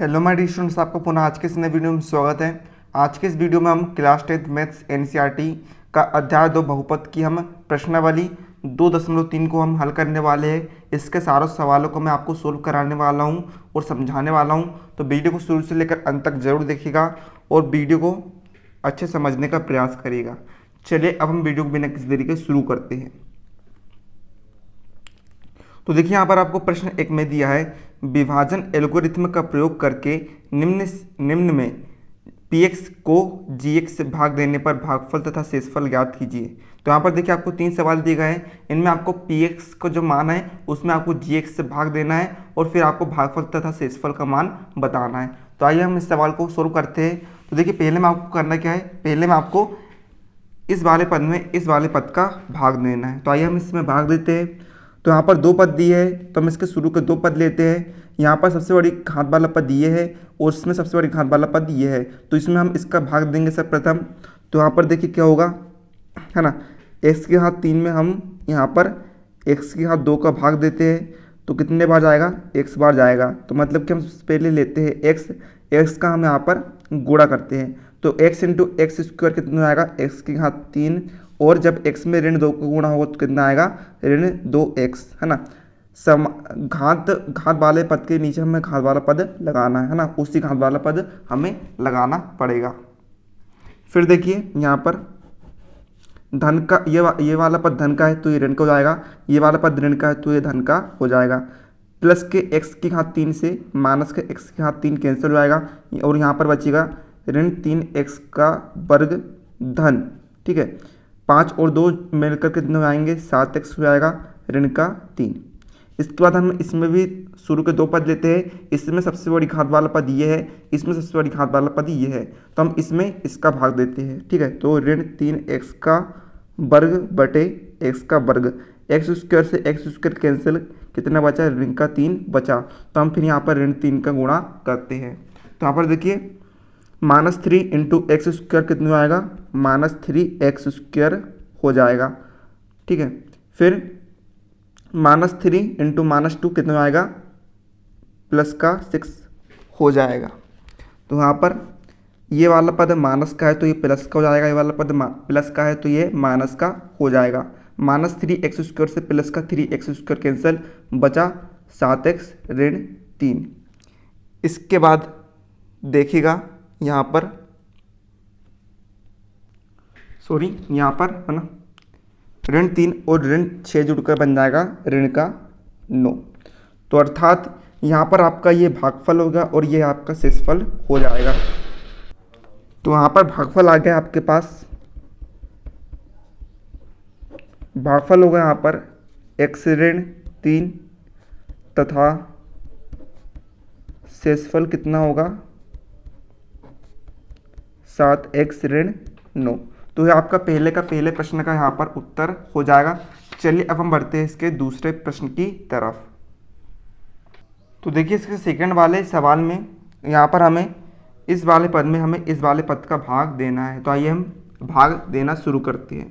Hello my dear students, आपको पुनः आज के इस नए वीडियो में स्वागत है। आज के इस वीडियो में हम क्लास 10th मैथ्स एनसीईआरटी का अध्याय 2 बहुपद की हम प्रश्नावली 2.3 को हम हल करने वाले हैं। इसके सारों सवालों को मैं आपको सोल्व कराने वाला हूं और समझाने वाला हूं, तो वीडियो को शुरू से लेकर अंत तक जरूर देखिएगा और वीडियो को अच्छे समझने का प्रयास करिएगा। चलिए अब हम वीडियो को बिना किसी देरी के शुरू करते हैं। तो देखिए यहाँ पर आपको प्रश्न एक में दिया है, विभाजन एल्गोरिथ्म का प्रयोग करके निम्न में px को gx से भाग देने पर भागफल तथा शेषफल ज्ञात कीजिए। तो यहाँ पर देखिए आपको 3 सवाल दिए गए हैं। इनमें आपको px को जो मान है उसमें आपको gx से भाग देना है और फिर आपको भागफल तथा शेषफल का मान बताना है। तो आइए हम इस सवाल को सोल्व करते हैं। तो देखिए पहले में आपको करना क्या है, पहले में आपको इस वाले पद में इस वाले पद का भाग देना है। तो आइए हम इसमें भाग देते हैं। तो यहाँ पर 2 पद दिए है, तो हम इसके शुरू के 2 पद लेते हैं। यहाँ पर सबसे बड़ी घात वाला पद ये है और इसमें सबसे बड़ी घात वाला पद ये है, तो इसमें हम इसका भाग देंगे सर्वप्रथम। तो यहाँ पर देखिए क्या होगा, है ना, x की घात 3 में हम यहाँ पर x की घात 2 का भाग देते हैं, तो कितने बार जाएगा, x बार जाएगा। तो मतलब कि हम पहले लेते हैं x का हम यहाँ पर गुणा करते हैं। तो x इंटू एक्स स्क्वायर कितना आएगा, x की घात 3, और जब x में ऋण 2 का गुणा होगा तो कितना आएगा, ऋण 2x, है ना। घात वाले पद के नीचे हमें घात वाला पद लगाना है ना, उसी घात वाला पद हमें लगाना पड़ेगा। फिर देखिए यहाँ पर धन का ये वाला पद धन का है तो ये ऋण का हो जाएगा, ये वाला पद ऋण का है तो ये धन का हो जाएगा। प्लस के x की घात 3 से माइनस के x की घात 3 कैंसिल हो जाएगा और यहाँ पर बचेगा ऋण 3x का वर्ग धन, ठीक है। 5 और 2 मिलकर कितने हो जाएंगे, 7x हो जाएगा, ऋण का 3। इसके बाद हम इसमें भी शुरू के 2 पद लेते हैं। इसमें सबसे बड़ी घात वाला पद ये है, इसमें सबसे बड़ी घात वाला पद ये है, तो हम इसमें इसका भाग देते हैं, ठीक है। तो ऋण 3x का वर्ग बटे x का वर्ग, एक्स स्क्वायर से एक्स स्क्वायर कैंसिल, कितना बचा, ऋण का 3 बचा। तो हम फिर यहाँ पर ऋण 3 का गुणा करते हैं। तो यहाँ पर देखिए -3 इंटू एक्स स्क्वायर कितना आएगा, -3x स्क्वायर हो जाएगा, ठीक है। फिर -3 इंटू -2 कितना आएगा, प्लस का 6 हो जाएगा। तो यहाँ पर ये वाला पद माइनस का है तो ये प्लस का हो जाएगा, ये वाला पद प्लस का है तो ये माइनस का हो जाएगा। -3x स्क्वायर से प्लस का 3x स्क्वायर कैंसिल, बचा 7x ऋण 3। इसके बाद देखिएगा यहाँ पर यहाँ पर है ना, ऋण 3 और ऋण 6 जुड़कर बन जाएगा ऋण का 9। तो अर्थात यहाँ पर आपका ये भागफल होगा और ये आपका शेषफल हो जाएगा। तो यहाँ पर भागफल आ गया आपके पास, भागफल होगा यहाँ पर x ऋण 3 तथा शेषफल कितना होगा, 7x ऋण 9। तो ये आपका पहले प्रश्न का यहाँ पर उत्तर हो जाएगा। चलिए अब हम बढ़ते हैं इसके दूसरे प्रश्न की तरफ। तो देखिए इसके सेकंड वाले सवाल में यहाँ पर हमें इस वाले पद में हमें इस वाले पद का भाग देना है। तो आइए हम भाग देना शुरू करते हैं।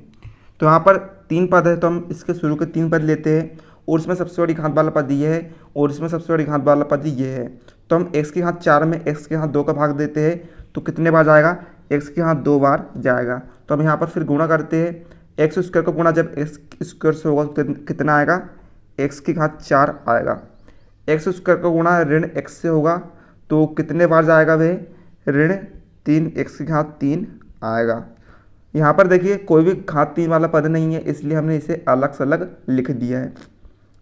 तो यहाँ पर 3 पद है तो हम इसके शुरू के 3 पद लेते हैं और इसमें सबसे बड़ी घात वाला पद ये है और इसमें सबसे बड़ी घात वाला पद ये है। तो हम x की घात 4 में x की घात 2 का भाग देते हैं, तो कितने बार जाएगा, x की घात 2 बार जाएगा। तो हम यहाँ पर फिर गुणा करते हैं, x स्क्वायर का गुणा जब x स्क्वायर से होगा तो कितना आएगा, x की घात 4 आएगा। x स्क्वायर का गुणा ऋण x से होगा तो कितने बार जाएगा वह, ऋण 3x की घात 3 आएगा। यहाँ पर देखिए कोई भी घात 3 वाला पद नहीं है इसलिए हमने इसे अलग से अलग लिख दिया है।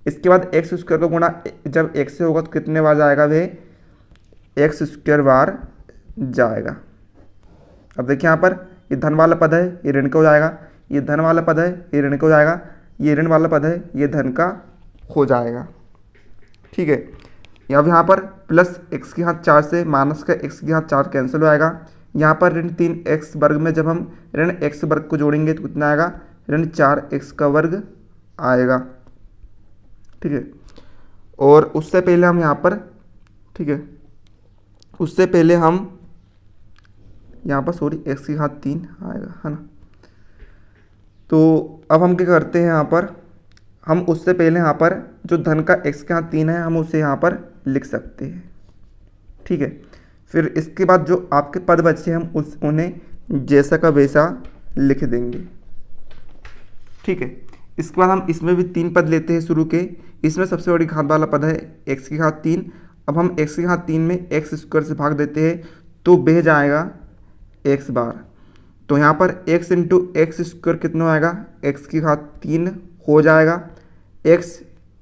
इसके बाद x स्क्वायर का गुणा जब x से होगा तो कितने बार जाएगा वह, x स्क्वायर बार जाएगा। अब देखिए यहाँ पर ये धन वाला पद है ये ऋण का हो जाएगा, ये धन वाला पद है ये ऋण का हो जाएगा, ये ऋण वाला पद है ये धन का हो जाएगा, ठीक है। अब यहाँ पर प्लस x की घात 4 से माइनस का x की घात 4 कैंसिल हो जाएगा। यहाँ पर ऋण 3x वर्ग में जब हम ऋण x वर्ग को जोड़ेंगे तो कितना आएगा, ऋण 4x का वर्ग आएगा, ठीक है। और उससे पहले हम यहाँ पर, ठीक है, उससे पहले हम यहाँ पर x की घात 3 आएगा, है ना। तो अब हम क्या करते हैं, यहाँ पर हम उससे पहले यहाँ पर जो धन का x के यहाँ 3 है हम उसे यहाँ पर लिख सकते हैं, ठीक है। फिर इसके बाद जो आपके पद बचे हम उन्हें जैसा का वैसा लिख देंगे, ठीक है। इसके बाद हम इसमें भी 3 पद लेते हैं शुरू के। इसमें सबसे बड़ी घात वाला पद है x की घात 3। अब हम x की घात 3 में एक्स स्क्वायर से भाग देते हैं तो बह जाएगा x बार। तो यहाँ पर x इंटू एक्स स्क्वायर कितना आएगा, x की घात 3 हो जाएगा। x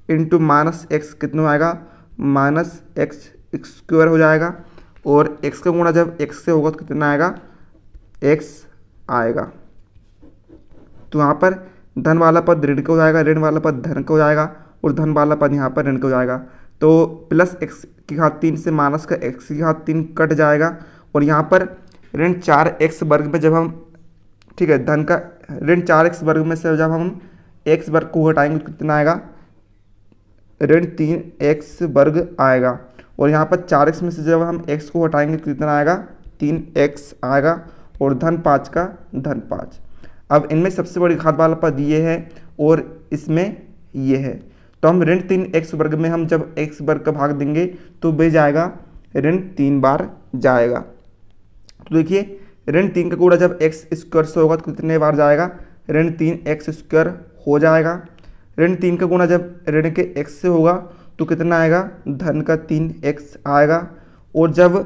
इंटू माइनस एक्स कितना आएगा, माइनस एक्स स्क्वायर हो जाएगा। और x का गुणा जब x से होगा तो कितना आएगा, x आएगा। तो यहाँ पर धन वाला पद ऋण का हो जाएगा, ऋण वाला पद धन का हो जाएगा और धन वाला पद यहाँ पर ऋण का हो जाएगा। तो प्लस x की घात 3 से माइनस का x की घात 3 कट जाएगा। और यहाँ पर ऋण 4x वर्ग में जब हम, ठीक है, धन का ऋण 4x वर्ग में से जब हम x वर्ग को हटाएंगे तो कितना आएगा, ऋण 3x वर्ग आएगा। और यहाँ पर 4x में से जब हम x को हटाएंगे तो कितना आएगा, 3x आएगा। और धन 5 का धन 5। अब इनमें सबसे बड़ी घात वाला पद ये है और इसमें ये है। तो हम ऋण 3x वर्ग में हम जब x वर्ग का भाग देंगे तो बह जाएगा ऋण 3 बार जाएगा। तो देखिए ऋण 3 का गुणा जब x स्क्वायर से होगा तो कितने बार जाएगा, ऋण 3x स्क्वायर हो जाएगा। ऋण 3 का गुणा जब ऋण के x से होगा तो कितना आएगा, धन का 3x आएगा। और जब,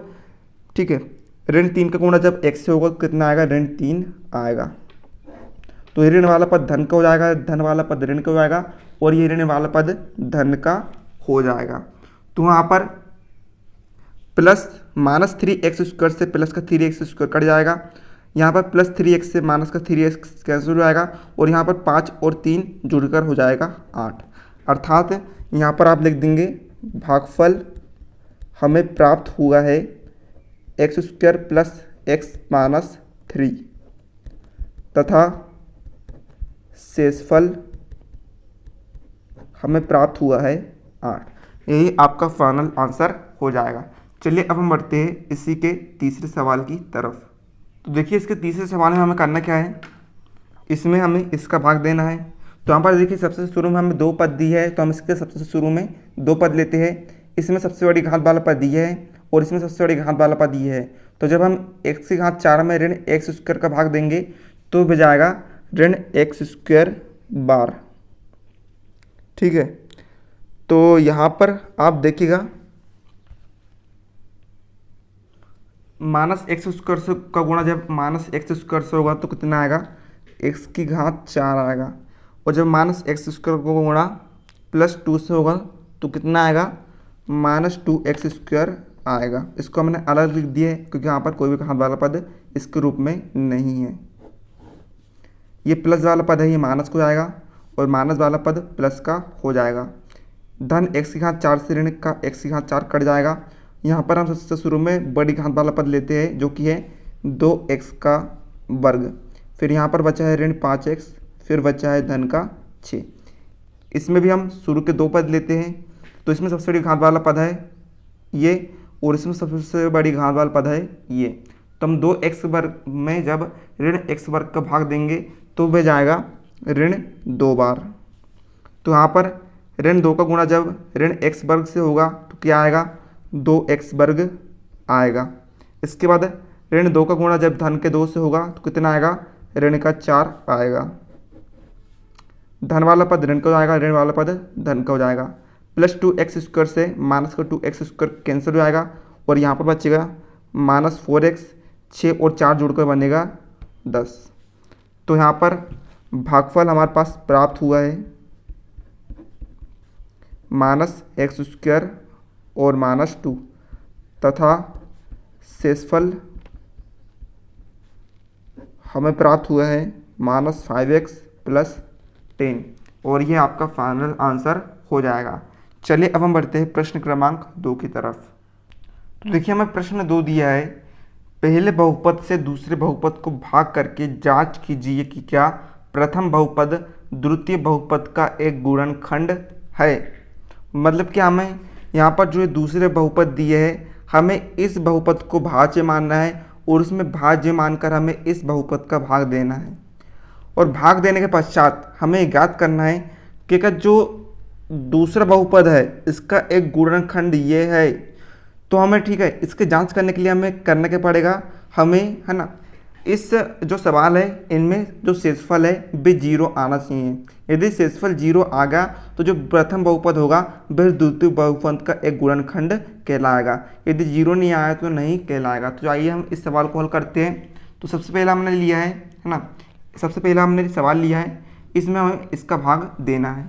ठीक है, ऋण 3 का गुणा जब x से होगा तो कितना आएगा, ऋण 3 आएगा। तो ये ऋण वाला पद धन का हो जाएगा, धन वाला पद ऋण का हो जाएगा और ये ऋण वाला पद धन का हो जाएगा। तो यहाँ पर प्लस माइनस 3x स्क्वायर से प्लस का 3x स्क्वायर कट जाएगा। यहाँ पर प्लस 3x से माइनस का 3x कैंसिल हो जाएगा और यहाँ पर 5 और 3 जुड़कर हो जाएगा 8। अर्थात यहाँ पर आप लिख देंगे भागफल हमें प्राप्त हुआ है x square plus x minus 3 तथा शेषफल हमें प्राप्त हुआ है 8। यही आपका फाइनल आंसर हो जाएगा। चलिए अब हम बढ़ते हैं इसी के तीसरे सवाल की तरफ। तो देखिए इसके तीसरे सवाल में हमें करना क्या है, इसमें हमें इसका भाग देना है। तो यहाँ पर देखिए सबसे शुरू में हमें 2 पद दी है तो हम इसके सबसे शुरू में 2 पद लेते हैं। इसमें सबसे बड़ी घात वाला पद ये है और इसमें सबसे बड़ी घात वाला पद ये है। तो जब हम x की घात 4 में ऋण x स्क्वायर का भाग देंगे तो बच जाएगा ऋण x स्क्वायर बार, ठीक है। तो यहाँ पर आप देखिएगा माइनस एक्स स्क्वायर से का गुणा जब माइनस एक्स स्क्वायर से होगा तो कितना आएगा, x की घात 4 आएगा। और जब माइनस एक्स स्क्वायर को गुणा प्लस 2 से होगा तो कितना आएगा, माइनस 2x स्क्वायर आएगा। इसको हमने अलग लिख दिया है क्योंकि यहाँ पर कोई भी घात वाला पद इसके रूप में नहीं है। ये प्लस वाला पद है, ये माइनस को जाएगा और माइनस वाला पद प्लस का हो जाएगा। धन x की घात 4 से ऋण का x की घात 4 कट जाएगा। यहाँ पर हम सबसे शुरू में बड़ी घात वाला पद लेते हैं जो कि है 2x का वर्ग। फिर यहाँ पर बचा है ऋण 5x, फिर बचा है धन का 6। इसमें भी हम शुरू के 2 पद लेते हैं। तो इसमें सबसे बड़ी घात वाला पद है ये और इसमें सबसे बड़ी घात वाला पद है ये। तो हम 2x वर्ग में जब ऋण x वर्ग का भाग देंगे तो वह जाएगा ऋण 2 बार। तो यहाँ पर ऋण 2 का गुणा जब ऋण x वर्ग से होगा तो क्या आएगा, 2x वर्ग आएगा। इसके बाद ऋण 2 का गुणा जब धन के 2 से होगा तो कितना आएगा, ऋण का 4 आएगा। धन वाला पद ऋण का हो जाएगा, ऋण वाला पद धन का हो जाएगा। प्लस 2x स्क्वायर से माइनस का 2x स्क्वायर कैंसिल हो जाएगा और यहाँ पर बचेगा माइनस 4x, 6 और 4 जुड़कर बनेगा 10। तो यहाँ पर भागफल हमारे पास प्राप्त हुआ है माइनस एक्स स्क्वायर और माइनस 2 तथा शेषफल हमें प्राप्त हुआ है माइनस 5x प्लस 10 और ये आपका फाइनल आंसर हो जाएगा। चलिए अब हम बढ़ते हैं प्रश्न क्रमांक 2 की तरफ। तो देखिए हमें प्रश्न 2 दिया है, पहले बहुपद से दूसरे बहुपद को भाग करके जांच कीजिए कि क्या प्रथम बहुपद द्वितीय बहुपद का एक गुणनखंड है। मतलब कि हमें यहाँ पर जो दूसरे बहुपद दिए हैं हमें इस बहुपद को भाज्य मानना है और उसमें भाज्य मानकर हमें इस बहुपद का भाग देना है। और भाग देने के पश्चात हमें ज्ञात करना है कि जो दूसरा बहुपद है इसका एक गुणनखंड ये है। तो हमें ठीक है, इसके जांच करने के लिए हमें करना क्या पड़ेगा, हमें है ना इस जो सवाल है इनमें जो शेषफल है वे 0 आना चाहिए। यदि शेषफल 0 आ गया तो जो प्रथम बहुपद होगा वह द्वितीय बहुपद का एक गुणनखंड कहलाएगा। यदि 0 नहीं आया तो नहीं कहलाएगा। तो आइए हम इस सवाल को हल करते हैं। तो सबसे पहला हमने लिया है ना, सबसे पहला हमने सवाल लिया है, इसमें हमें इसका भाग देना है।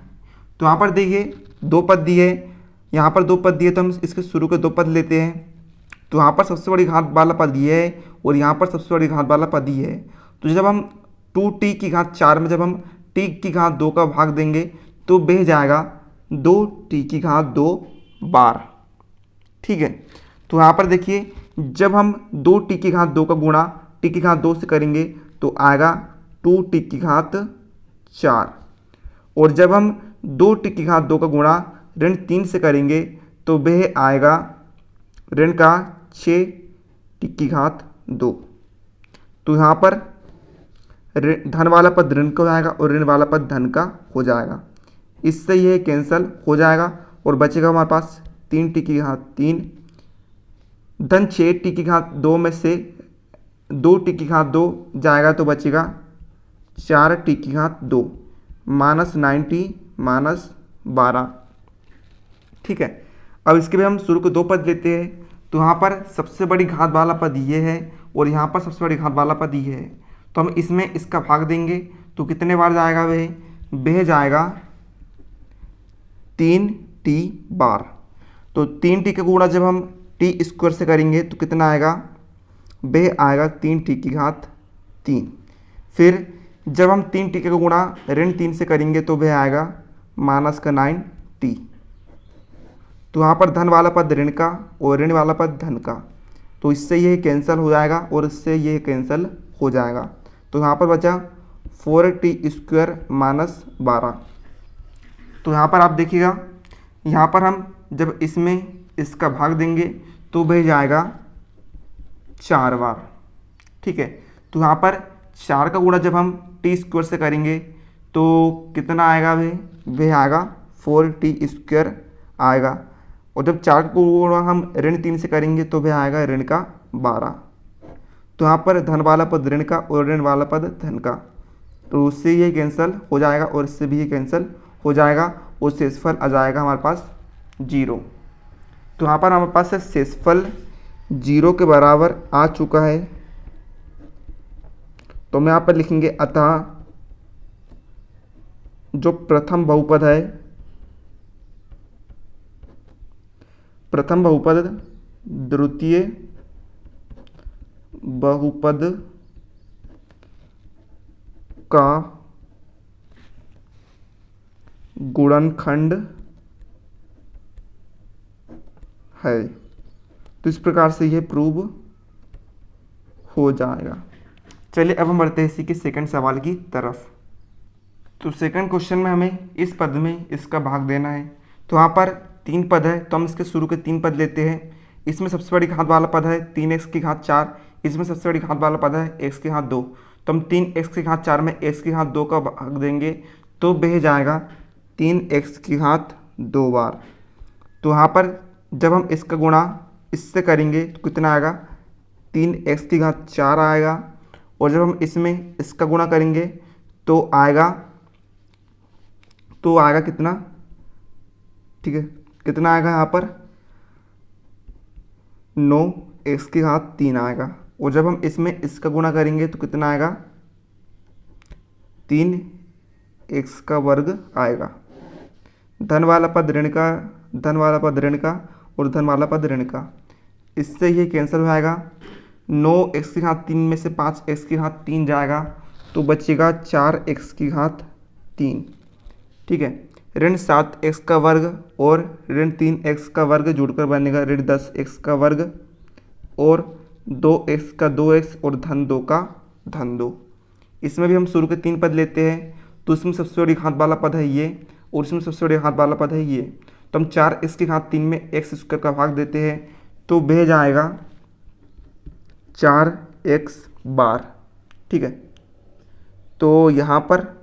तो यहाँ पर देखिए 2 पद दिए, यहाँ पर 2 पद दिए, तो हम इसके शुरू के 2 पद लेते हैं। तो यहाँ पर सबसे बड़ी घात वाला पद ये है और यहाँ पर सबसे बड़ी घात वाला पद ये है। तो जब हम 2t की घात 4 में जब हम t की घात 2 का भाग देंगे तो बह जाएगा 2t की घात 2 बार। ठीक है, तो यहाँ पर देखिए जब हम 2t की घात 2 का गुणा t की घात 2 से करेंगे तो आएगा 2t की घात 4, और जब हम 2t की घात 2 का गुणा ऋण 3 से करेंगे तो वह आएगा ऋण का 6t की घात 2। तो यहाँ पर धन वाला पद ऋण का हो जाएगा और ऋण वाला पद धन का हो जाएगा। इससे यह कैंसल हो जाएगा और बचेगा हमारे पास 3t की घात 3 धन 6t की घात 2 में से 2t की घात 2 जाएगा तो बचेगा 4t की घात 2 माइनस 9t माइनस 12। ठीक है, अब इसके भी हम शुरू के 2 पद लेते हैं। तो यहाँ पर सबसे बड़ी घात वाला पद ये है और यहाँ पर सबसे बड़ी घात वाला पद ये है। तो हम इसमें इसका भाग देंगे तो कितने बार जाएगा, वह जाएगा 3t बार। तो 3t का गुणा जब हम t स्क्वायर से करेंगे तो कितना आएगा, वह आएगा 3t की घात 3। फिर जब हम 3t का गुणा ऋण 3 से करेंगे तो वह आएगा माइनस का 9t। तो यहाँ पर धन वाला पद ऋण का और ऋण वाला पद धन का, तो इससे यह कैंसिल हो जाएगा और इससे यह कैंसिल हो जाएगा। तो यहाँ पर बचा 4t स्क्वायर माइनस 12। तो यहाँ पर आप देखिएगा, यहाँ पर हम जब इसमें इसका भाग देंगे तो वह जाएगा 4 बार। ठीक है, तो यहाँ पर 4 का गुणा जब हम t स्क्वायर से करेंगे तो कितना आएगा, वह आएगा 4t स्क्वायर आएगा, और जब 4 को गुणा हम ऋण 3 से करेंगे तो वह आएगा ऋण का 12। तो यहाँ पर धन वाला पद ऋण का और ऋण वाला पद धन का, तो उससे ये कैंसिल हो जाएगा और इससे भी ये कैंसिल हो जाएगा और शेषफल आ जाएगा हमारे पास 0। तो यहाँ पर हमारे पास शेषफल 0 के बराबर आ चुका है। तो हम यहाँ पर लिखेंगे अतः जो प्रथम बहुपद है, प्रथम बहुपद द्वितीय बहुपद का गुणनखंड है। तो इस प्रकार से यह प्रूव हो जाएगा। चलिए अब हम बढ़ते हैं इसी के सेकंड सवाल की तरफ। तो सेकंड क्वेश्चन में हमें इस पद में इसका भाग देना है। तो यहाँ पर 3 पद है, तो हम इसके शुरू के 3 पद लेते हैं। इसमें सबसे बड़ी घात वाला पद है 3x की घात 4, इसमें सबसे बड़ी घात वाला पद है x की घात 2। तो हम 3x की घात 4 में x की घात 2 का भाग देंगे तो बह जाएगा 3x की घात 2 बार। तो यहाँ पर जब हम इसका गुणा इससे करेंगे तो कितना आएगा, 3x की घात 4 आएगा, और जब हम इसमें इसका गुणा करेंगे तो आएगा कितना, ठीक है, कितना आएगा यहाँ पर 9x की घात 3 आएगा, और जब हम इसमें इसका गुणा करेंगे तो कितना आएगा 3x का वर्ग आएगा। धन वाला पद ऋण का, धन वाला पद ऋण का और धन वाला पद ऋण का, इससे ये कैंसिल हो जाएगा। 9x की घात 3 में से 5x की घात 3 जाएगा तो बचेगा 4x की घात 3। ठीक है, ऋण 7x का वर्ग और ऋण 3x का वर्ग जुड़कर बनेगा ऋण 10x का वर्ग, और 2x का 2x और धन 2 का धन 2। इसमें भी हम शुरू के 3 पद लेते हैं। तो इसमें सबसे बड़ी घात वाला पद है ये और इसमें सबसे बड़ी घात वाला पद है ये। तो हम 4x की घात 3 में x स्क्वायर का भाग देते हैं तो बह जाएगा 4x बार। ठीक है, तो यहाँ पर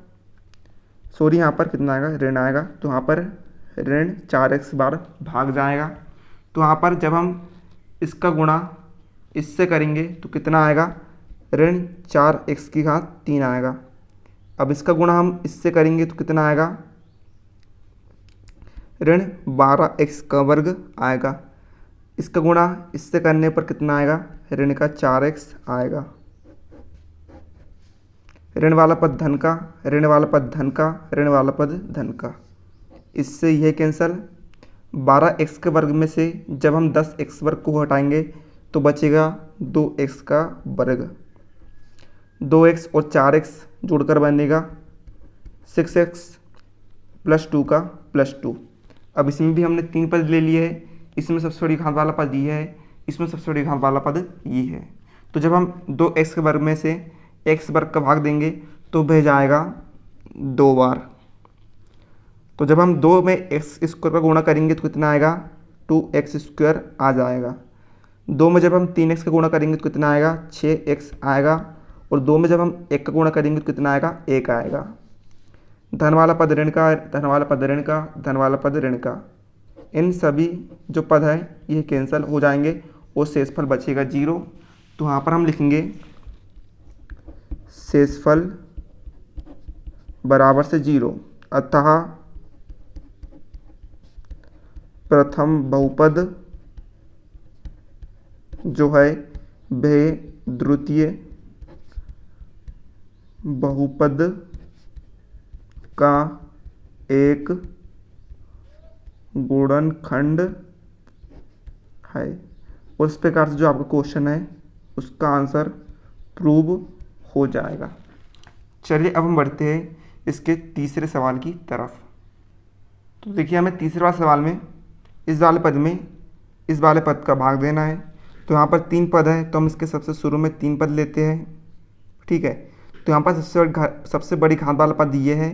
यहाँ पर कितना आएगा, ऋण आएगा, तो यहाँ पर ऋण 4x बार भाग जाएगा। तो यहाँ पर जब हम इसका गुणा इससे करेंगे तो कितना आएगा, ऋण 4x3 आएगा। अब इसका गुणा हम इससे करेंगे तो कितना आएगा, ऋण 12x² आएगा। इसका गुणा इससे करने पर कितना आएगा, ऋण का 4x आएगा। ऋण वाला पद धन का, ऋण वाला पद धन का, ऋण वाला पद धन का, इससे यह कैंसल। 12x² में से जब हम 10x² को हटाएंगे तो बचेगा 2x²। 2x और 4x जोड़कर बनेगा 6x + 2 का +2। अब इसमें भी हमने 3 पद ले लिए हैं, इसमें सबसे बड़ी घात वाला पद ये है, इसमें सबसे बड़ी घात वाला पद ये है। तो जब हम 2x² में से x² का भाग देंगे तो बह जाएगा 2 बार। तो जब हम 2 में x² का गुणा करेंगे तो कितना आएगा, 2x² आ जाएगा। 2 में जब हम 3x का गुणा करेंगे तो कितना आएगा, 6x आएगा। और 2 में जब हम 1 का गुणा करेंगे तो कितना आएगा, 1 आएगा। धन वाला पद ऋण का, धन वाला पद ऋण का, धन वाला पद ऋण का, इन सभी जो पद है ये कैंसिल हो जाएंगे और शेषफल बचेगा 0। तो यहाँ पर हम लिखेंगे शेषफल बराबर से 0, अतः प्रथम बहुपद जो है वह द्वितीय बहुपद का एक गुणनखंड है। उस प्रकार से जो आपका क्वेश्चन है उसका आंसर प्रूव हो जाएगा। चलिए अब हम बढ़ते हैं इसके तीसरे सवाल की तरफ। तो देखिए हमें तीसरे वाले सवाल में इस वाले पद में इस वाले पद का भाग देना है। तो यहाँ पर 3 पद है तो हम इसके सबसे शुरू में 3 पद लेते हैं, ठीक है। तो यहाँ पर सबसे बड़ी घात वाला पद ये है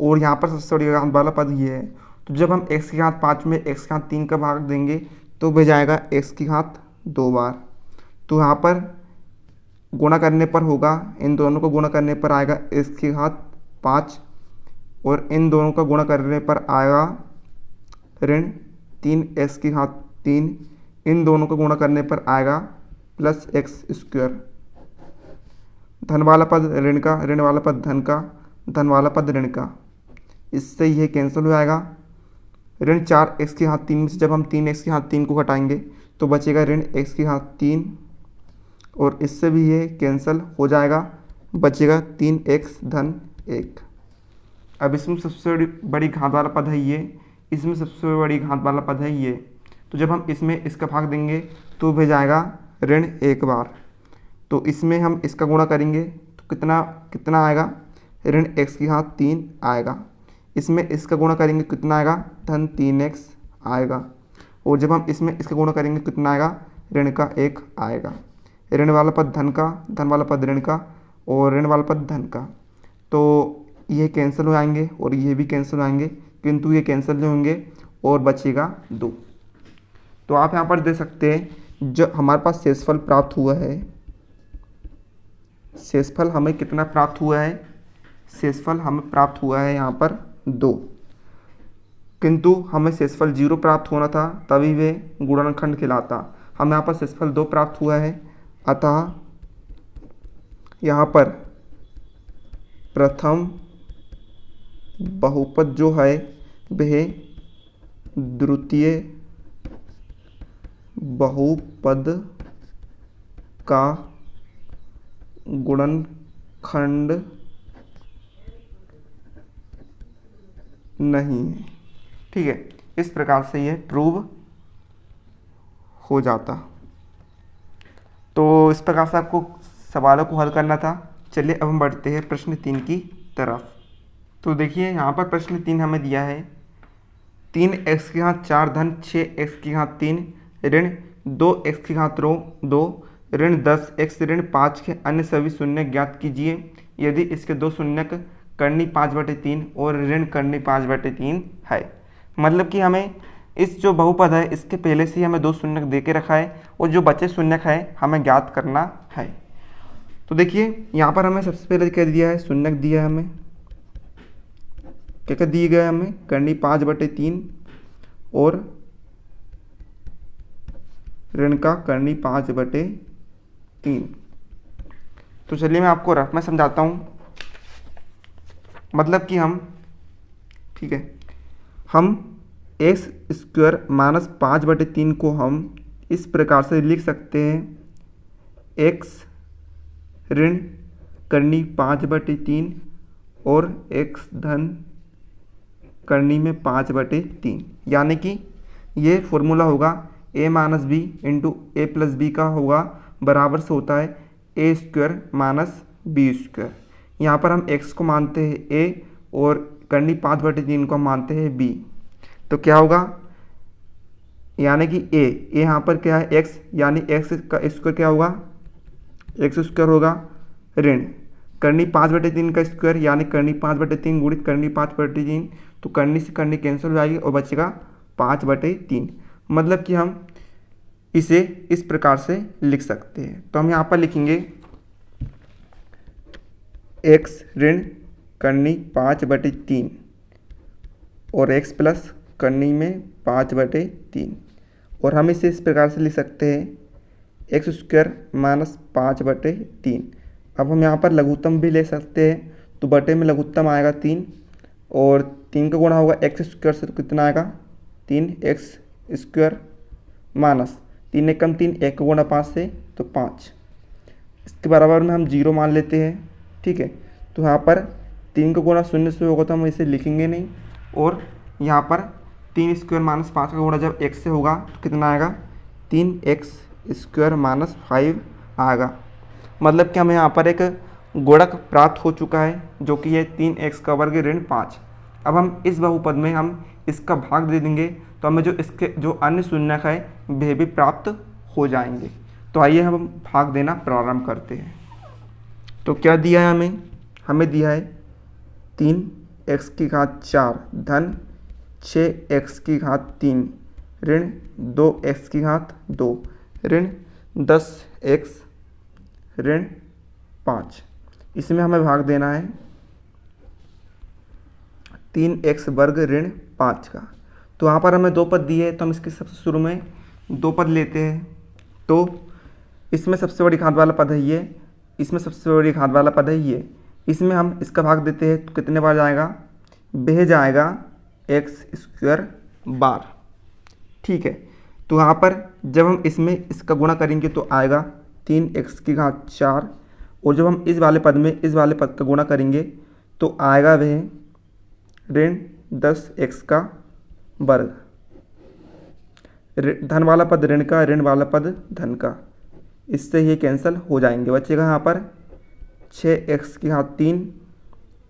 और यहाँ पर सबसे बड़ी घात वाला पद ये है। तो जब हम x⁵ में x⁵ का भाग देंगे तो बह जाएगा x⁵ 2 बार। तो यहाँ पर गुणा करने पर होगा, इन दोनों को गुणा करने पर आएगा x⁵ और इन दोनों का गुणा करने पर आएगा ऋण 3x⁵, इन दोनों को गुणा करने पर आएगा +x²। धन वाला पद ऋण का, ऋण वाला पद धन का, धन वाला पद ऋण का, इससे यह कैंसिल हो जाएगा। ऋण 4x⁵ में से जब हम 3x⁵ को घटाएंगे तो बचेगा ऋण x⁵, और इससे भी ये कैंसिल हो जाएगा, बचेगा 3x धन 1। अब इसमें सबसे बड़ी घात वाला पद है ये, इसमें सबसे बड़ी घात वाला पद है ये। तो जब हम इसमें इसका भाग देंगे तो बह जाएगा ऋण 1 बार। तो इसमें हम इसका गुणा करेंगे तो कितना आएगा, ऋण x⁵ आएगा। इसमें इसका गुणा करेंगे कितना आएगा, धन 3x आएगा। और जब हम इसमें इसका गुणा करेंगे कितना आएगा, ऋण का 1 आएगा। ऋण वाला पद धन का, धन वाला पद ऋण का और ऋण वाला पद धन का, तो ये कैंसिल हो जाएंगे और ये भी कैंसिल हो जाएंगे, किंतु ये कैंसिल नहीं होंगे और बचेगा 2। तो आप यहाँ पर देख सकते हैं जो हमारे पास शेषफल प्राप्त हुआ है, शेषफल हमें कितना प्राप्त हुआ है, शेषफल हमें प्राप्त हुआ है यहाँ पर 2, किंतु हमें शेषफल 0 प्राप्त होना था तभी वे गुणनखंड कहलाता। हम यहाँ पर शेषफल 2 प्राप्त हुआ है, अतः यहाँ पर प्रथम बहुपद जो है वह द्वितीय बहुपद का गुणनखंड नहीं है, ठीक है। इस प्रकार से यह प्रूव हो जाता। तो इस प्रकार से आपको सवालों को हल करना था। चलिए अब हम बढ़ते हैं प्रश्न 3 की तरफ। तो देखिए यहाँ पर प्रश्न 3 हमें दिया है 3x⁴ धन 6x⁵ ऋण 2x⁵2 ऋण 10x ऋण 5 के अन्य सभी शून्य ज्ञात कीजिए यदि इसके 2 शून्यक करनी 5/3 और ऋण करनी 5/3 है। मतलब कि हमें इस जो बहुपद है इसके पहले से ही हमें 2 शून्यक दे के रखा है और जो बचे शून्यक है हमें ज्ञात करना है। तो देखिए यहाँ पर हमें सबसे पहले क्या दिया है, शून्यक दिया है हमें, क्या क्या दिए गए हमें, करनी 5/3 और ऋण का करनी 5/3। तो चलिए मैं आपको रफ में समझाता हूँ। मतलब कि हम, ठीक है, हम एक्स स्क्वायर माइनस 5/3 को हम इस प्रकार से लिख सकते हैं, एक्स ऋण करनी 5/3 और एक्स धन करनी में 5/3, यानी कि ये फॉर्मूला होगा a minus b into a plus b का होगा बराबर से होता है a square minus b square. यहाँ पर हम x को मानते हैं a और करनी 5/3 को हम मानते हैं b। तो क्या होगा, यानी कि a यहाँ पर क्या है x, यानी x का स्क्वायर क्या होगा, x स्क्वायर होगा ऋण करनी 5/3 का स्क्वायर, यानी करनी 5/3 गुणित करनी 5/3, तो करनी से करनी कैंसिल हो जाएगी और बचेगा 5/3। मतलब कि हम इसे इस प्रकार से लिख सकते हैं। तो हम यहाँ पर लिखेंगे x ऋण करनी 5/3 और x प्लस करनी में 5/3, और हम इसे इस प्रकार से लिख सकते हैं x स्क्वायर माइनस 5/3। अब हम यहाँ पर लघुत्तम भी ले सकते हैं, तो बटे में लघुत्तम आएगा 3 और 3 का गुणा होगा x स्क्वायर से, तो कितना आएगा 3x स्क्वायर माइनस 3 एकम 3, 1 का गुणा 5 से तो 5। इसके बराबर में हम 0 मान लेते हैं, ठीक है। तो यहाँ पर 3 का गुणा 0 से होगा तो हम इसे लिखेंगे नहीं, और यहाँ पर 3 स्क्वायर माइनस 5 का गुणा जब x से होगा तो कितना आएगा 3x स्क्वायर माइनस 5 आएगा। मतलब कि हमें यहाँ पर एक गुणक प्राप्त हो चुका है, जो कि है 3x का वर्ग ऋण 5। अब हम इस बहुपद में हम इसका भाग दे देंगे, तो हमें जो इसके जो अन्य शून्यक है वे भी प्राप्त हो जाएंगे। तो आइए हम भाग देना प्रारंभ करते हैं। तो क्या दिया है हमें, हमें दिया है 3x की घात 4 धन 6x की घात 3 ऋण 2x की घात 2 ऋण 10x ऋण 5। इसमें हमें भाग देना है 3x वर्ग ऋण 5 का। तो यहाँ पर हमें 2 पद दिए हैं, तो हम इसके सबसे शुरू में 2 पद लेते हैं। तो इसमें सबसे बड़ी घात वाला पद है ये, इसमें सबसे बड़ी घात वाला पद है ये। इसमें हम इसका भाग देते हैं तो कितने बार जाएगा, बह जाएगा एक्स स्क्वायर बार, ठीक है। तो यहाँ पर जब हम इसमें इसका गुणा करेंगे तो आएगा 3x की घात 4, और जब हम इस वाले पद में इस वाले पद का गुणा करेंगे तो आएगा वह ऋण 10x का वर्ग। धन वाला पद ऋण का, ऋण वाला पद धन का, इससे ये कैंसिल हो जाएंगे। बचेगा यहाँ पर 6x की घात 3,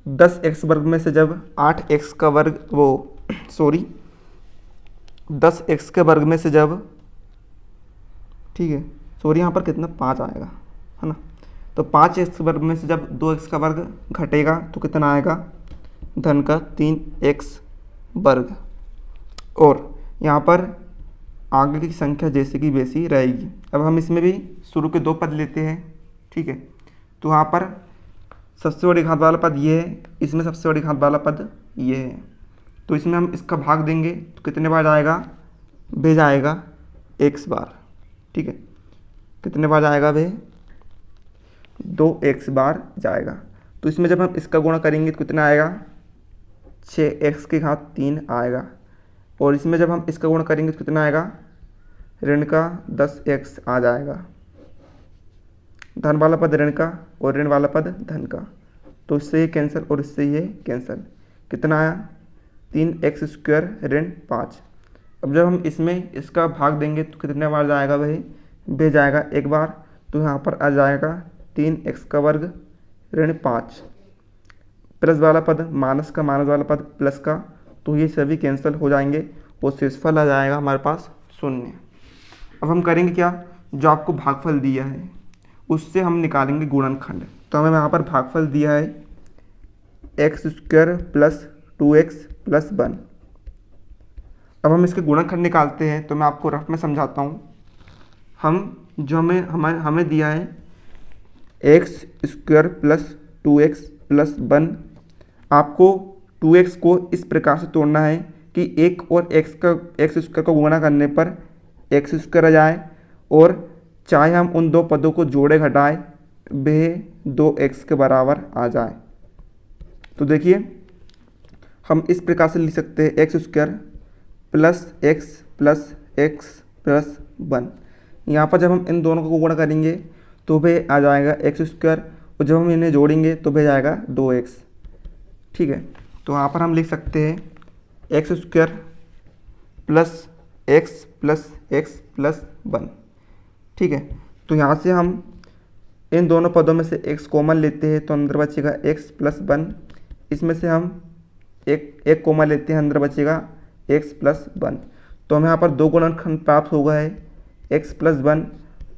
10x वर्ग में से जब 8x का वर्ग 10x के वर्ग में से जब, ठीक है, यहाँ पर कितना 5 आएगा, है ना। तो 5x वर्ग में से जब 2x का वर्ग घटेगा तो कितना आएगा धन का 3x वर्ग, और यहाँ पर आगे की संख्या जैसे कि वैसी रहेगी। अब हम इसमें भी शुरू के 2 पद लेते हैं, ठीक है। तो यहाँ पर सबसे बड़ी घात वाला पद ये है, इसमें सबसे बड़ी घात वाला पद ये है। तो इसमें हम इसका भाग देंगे तो कितने बार जाएगा, बह जाएगा x बार, ठीक है। कितने बार जाएगा वह 2x बार जाएगा। तो इसमें जब हम इसका गुणा करेंगे तो कितना आएगा 6x की घात 3 आएगा, और इसमें जब हम इसका गुणा करेंगे तो कितना आएगा ऋण का 10x आ जाएगा। धन वाला पद ऋण का और ऋण वाला पद धन का, तो इससे ये कैंसिल और इससे ये कैंसिल। कितना आया 3x स्क्वायर ऋण 5। अब जब हम इसमें इसका भाग देंगे तो कितने बार जाएगा वही, बह जाएगा 1 बार। तो यहाँ पर आ जाएगा 3x का वर्ग ऋण 5, प्लस वाला पद माइनस का, माइनस वाला पद प्लस का, तो ये सभी कैंसिल हो जाएंगे और शेषफल आ जाएगा हमारे पास 0। अब हम करेंगे क्या, जो आपको भागफल दिया है उससे हम निकालेंगे गुणनखंड। तो हमें यहाँ पर भागफल दिया है x square plus 2x plus 1। अब हम इसके गुणनखंड निकालते हैं, तो मैं आपको रफ में समझाता हूँ। हमें दिया है x square plus 2x plus 1। आपको 2x को इस प्रकार से तोड़ना है कि 1 और x स्क्वायर का गुणा करने पर x स्क्वायर आ जाए, और चाहे हम उन दो पदों को जोड़े घटाएं वे 2x के बराबर आ जाए। तो देखिए हम इस प्रकार से लिख सकते हैं x square plus x plus 1। यहाँ पर जब हम इन दोनों को गुणा करेंगे तो वे आ जाएगा एक्स स्क्वायर, और जब हम इन्हें जोड़ेंगे तो वे जाएगा 2x। ठीक है, तो यहाँ पर हम लिख सकते हैं x square plus x plus 1। ठीक है, तो यहाँ से हम इन दोनों पदों में से x कॉमन लेते हैं तो अंदर बचेगा x प्लस 1। इसमें से हम एक कॉमन लेते हैं, अंदर बचेगा x प्लस 1। तो हमें यहाँ पर दो गुणनखंड प्राप्त होगा है x प्लस 1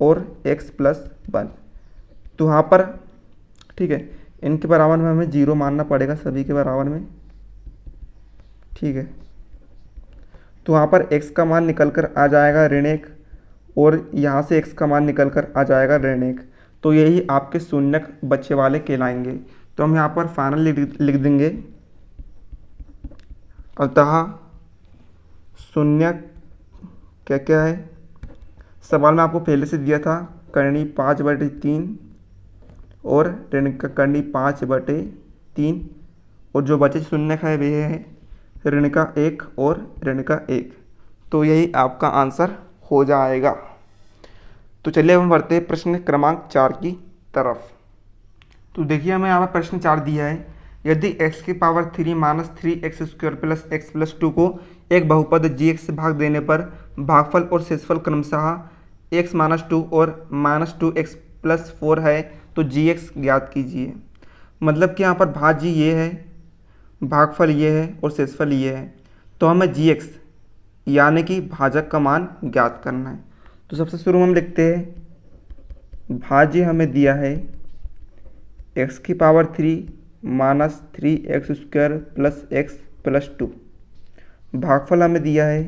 और x प्लस 1। तो यहाँ पर ठीक है, इनके बराबर में हमें 0 मानना पड़ेगा, सभी के बराबर में। ठीक है, तो यहाँ पर x का मान निकल कर आ जाएगा ऋण 1 और यहाँ से x का मान निकल कर आ जाएगा ऋण 1। तो यही आपके शून्यक बच्चे वाले कहलाएंगे। तो हम यहाँ पर फाइनल लिख देंगे, अतः शून्यक क्या क्या है। सवाल में आपको पहले से दिया था करनी 5/3 और ऋण का करनी 5/3, और जो बचे शून्यक है वे है ऋण का 1 और ऋण का 1। तो यही आपका आंसर हो जाएगा। तो चलिए हम बढ़ते हैं प्रश्न क्रमांक 4 की तरफ। तो देखिए हमें यहाँ पर प्रश्न 4 दिया है, यदि x की power 3 minus 3x square plus x plus 2 को एक बहुपद gx से भाग देने पर भागफल और शेषफल क्रमशः x माइनस 2 और माइनस 2x प्लस 4 है, तो gx ज्ञात कीजिए। मतलब कि यहाँ पर भाज्य ये है, भागफल ये है और शेषफल ये है, तो हमें gx यानी कि भाजक का मान ज्ञात करना है। तो सबसे शुरू में हम लिखते हैं भाज्य हमें दिया है x की power 3 minus 3x square plus x plus 2। भागफल हमें दिया है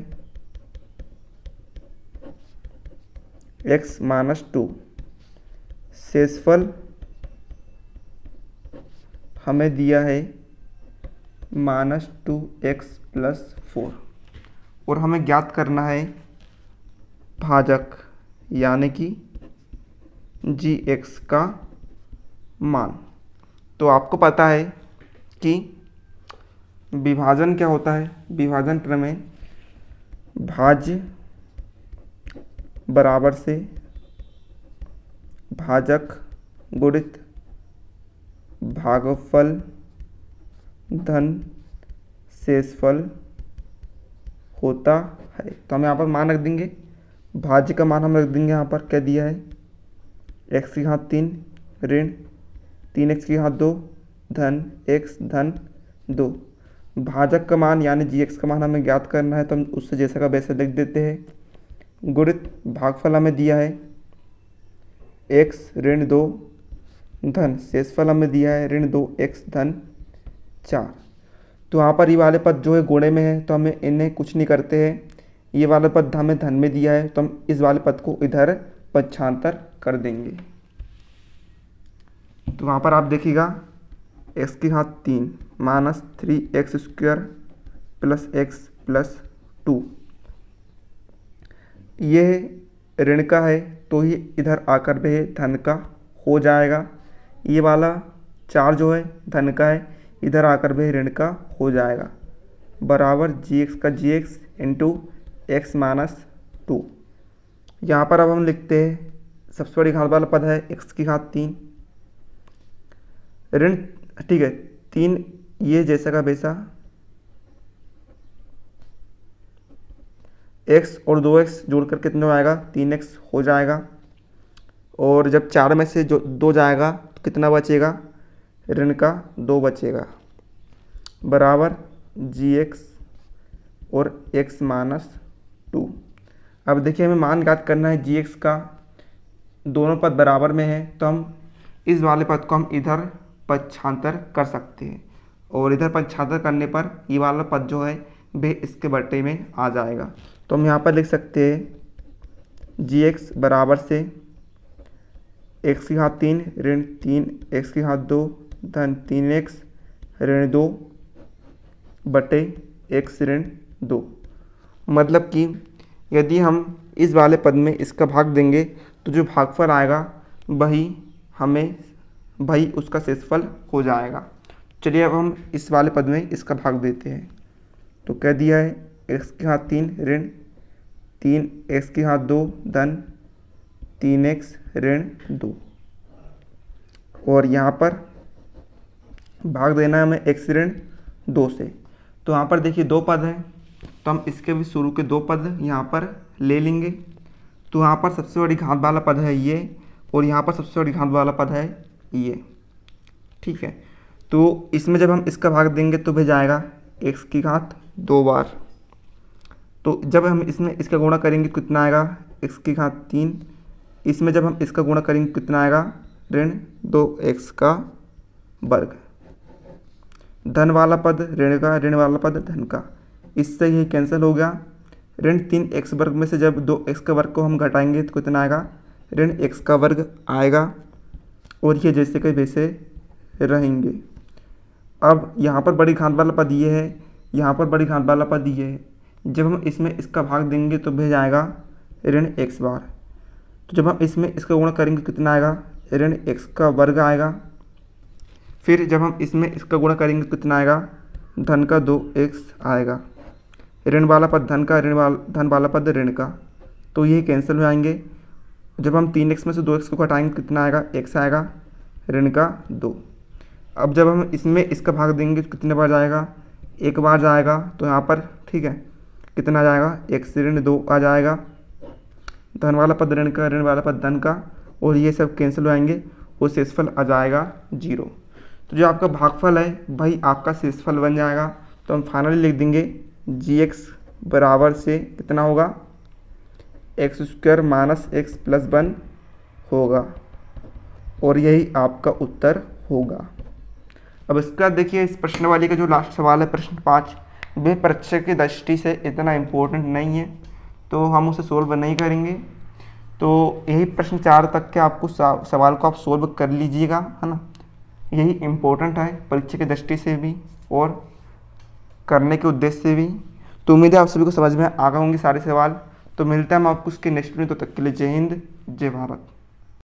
x माइनस 2। शेषफल हमें दिया है माइनस 2x प्लस 4, और हमें ज्ञात करना है भाजक यानी कि gx का मान। तो आपको पता है कि विभाजन क्या होता है। विभाजन प्रमेय भाज्य बराबर से भाजक गुणित भागफल धन शेषफल होता है। तो हम यहाँ पर मान रख देंगे, भाज्य का मान हम रख देंगे यहाँ पर क्या दिया है, x की घात 3 ऋण 3x की घात 2 धन x धन 2। भाजक का मान यानी gx का मान हमें ज्ञात करना है, तो हम उससे जैसा का वैसे लिख देते हैं। गुणित भागफल हमें दिया है x ऋण 2 धन शेषफल हमें दिया है ऋण 2x धन 4। तो यहाँ पर ये वाले पद जो है गुणे में है, तो हमें इन्हें कुछ नहीं करते हैं। ये वाला पद हमें धन में दिया है, तो हम इस वाले पद को इधर पक्षांतर कर देंगे। तो वहाँ पर आप देखिएगा x की घात 3 minus 3x square plus x plus 2, ये ऋण का है तो ही इधर आकर वह धन का हो जाएगा। ये वाला 4 जो है धन का है, इधर आकर वह ऋण का हो जाएगा, बराबर gx का gx इंटू x माइनस 2। यहाँ पर अब हम लिखते हैं सबसे बड़ी घात वाला पद है x की घात 3 ऋण, ठीक है 3, ये जैसा का वैसा x और 2x जोड़कर कितना आएगा 3x हो जाएगा, और जब 4 में से जो 2 जाएगा तो कितना बचेगा, ऋण का 2 बचेगा, बराबर gx और x माइनस 2। अब देखिए हमें मान ज्ञात करना है gx का, दोनों पद बराबर में है, तो हम इस वाले पद को हम इधर पक्षांतर कर सकते हैं, और इधर पक्षांतर करने पर ये वाला पद जो है वे इसके बट्टे में आ जाएगा। तो हम यहाँ पर लिख सकते हैं gx बराबर से x की घात 3 ऋण 3x की घात 2 धन 3x ऋण 2 बटे x ऋण 2। मतलब कि यदि हम इस वाले पद में इसका भाग देंगे तो जो भागफल आएगा वही उसका शेषफल हो जाएगा। चलिए अब हम इस वाले पद में इसका भाग देते हैं। तो कह दिया है x के हाथ 3 ऋण 3, x के हाथ 2 धन 3x ऋण 2, और यहाँ पर भाग देना है हमें x ऋण 2 से। तो यहाँ पर देखिए दो पद हैं, तो हम इसके भी शुरू के दो पद यहाँ पर ले लेंगे। तो यहाँ पर सबसे बड़ी घात वाला पद है ये, और यहाँ पर सबसे बड़ी घात वाला पद है ये, ठीक है। तो इसमें जब हम इसका भाग देंगे तो भेज जाएगा x की घात 2 बार। तो जब हम इसमें इसका गुणा करेंगे कितना आएगा x की घात 3। इसमें जब हम इसका गुणा करेंगे कितना आएगा ऋण 2x का वर्ग। धन वाला पद ऋण का, ऋण वाला पद धन का, इससे ये कैंसिल हो गया। ऋण 3x वर्ग में से जब 2x का वर्ग को हम घटाएंगे तो कितना आएगा ऋण x का वर्ग आएगा, और ये जैसे के वैसे रहेंगे। अब यहाँ पर बड़ी घात वाला पद ये है, यहाँ पर बड़ी घात वाला पद ये है। जब हम इसमें इसका भाग देंगे तो भेज आएगा ऋण x बार। तो जब हम इसमें इसका गुणा करेंगे कितना आएगा ऋण x का वर्ग आएगा। फिर जब हम इसमें इसका गुणा करेंगे कितना आएगा धन का 2x आएगा। ऋण वाला पद धन का, धन वाला पद ऋण का, तो ये कैंसिल हो जाएंगे। जब हम 3x में से 2x को घटाएंगे कितना आएगा x आएगा ऋण का 2। अब जब हम इसमें इसका भाग देंगे तो कितने बार जाएगा, एक बार जाएगा। तो यहाँ पर ठीक है कितना आ जाएगा x ऋण 2 आ जाएगा। धन वाला पद ऋण का, ऋण वाला पद धन का, और ये सब कैंसिल हो जाएंगे, वो शेषफल आ जाएगा 0। तो जो आपका भागफल है भाई आपका शेषफल बन जाएगा। तो हम फाइनली लिख देंगे gx बराबर से कितना होगा x² माइनस x प्लस 1 होगा, और यही आपका उत्तर होगा। अब इसके बाद देखिए इस प्रश्नावली का जो लास्ट सवाल है प्रश्न 5, वह परीक्षा की दृष्टि से इतना इम्पोर्टेंट नहीं है, तो हम उसे सोल्व नहीं करेंगे। तो यही प्रश्न 4 तक के आपको सवाल को आप सोल्व कर लीजिएगा, है ना। यही इम्पोर्टेंट है परीक्षा की दृष्टि से भी और करने के उद्देश्य से भी। तो उम्मीद है आप सभी को समझ में आ गए होंगे सारे सवाल। तो मिलता है हम आपको उसके नेक्स्ट वीडियो, तो तक के लिए जय हिंद जय भारत।